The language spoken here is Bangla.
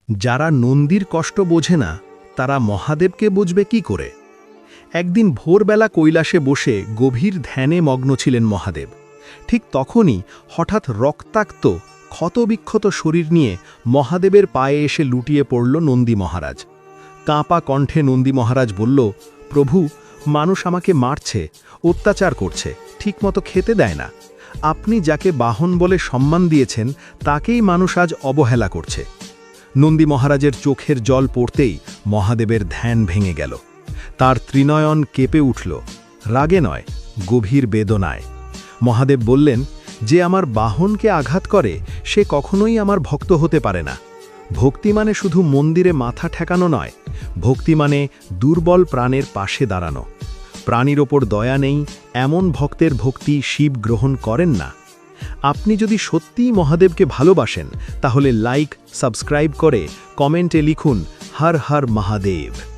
যারা নন্দীর কষ্ট বোঝে না তারা মহাদেবকে বুঝবে কি করে। একদিন ভোরবেলা কৈলাসে বসে গভীর ধ্যানে মগ্ন ছিলেন মহাদেব। ঠিক তখনই হঠাৎ রক্তাক্ত ক্ষতবিক্ষত শরীর নিয়ে মহাদেবের পায়ে এসে লুটিয়ে পড়ল নন্দী মহারাজ। কাঁপা কণ্ঠে নন্দী মহারাজ বলল, প্রভু, মানুষ আমাকে মারছে, অত্যাচার করছে, ঠিকমতো খেতে দেয় না। আপনি যাকে বাহন বলে সম্মান দিয়েছেন তাকেই মানুষ আজ অবহেলা করছে। নন্দী মহারাজের চোখের জল পড়তেই মহাদেবের ধ্যান ভেঙে গেল। তার ত্রিনয়ন কেঁপে উঠল, রাগে নয়, গভীর বেদনায়। মহাদেব বললেন, যে আমার বাহনকে আঘাত করে সে কখনোই আমার ভক্ত হতে পারে না। ভক্তি মানে শুধু মন্দিরে মাথা ঠেকানো নয়, ভক্তি মানে দুর্বল প্রাণের পাশে দাঁড়ানো। প্রাণীর ওপর দয়া নেই এমন ভক্তের ভক্তি শিব গ্রহণ করেন না। আপনি যদি সত্যিই মহাদেবকে ভালোবাসেন তাহলে লাইক, সাবস্ক্রাইব করে কমেন্টে লিখুন, হর হর মহাদেব।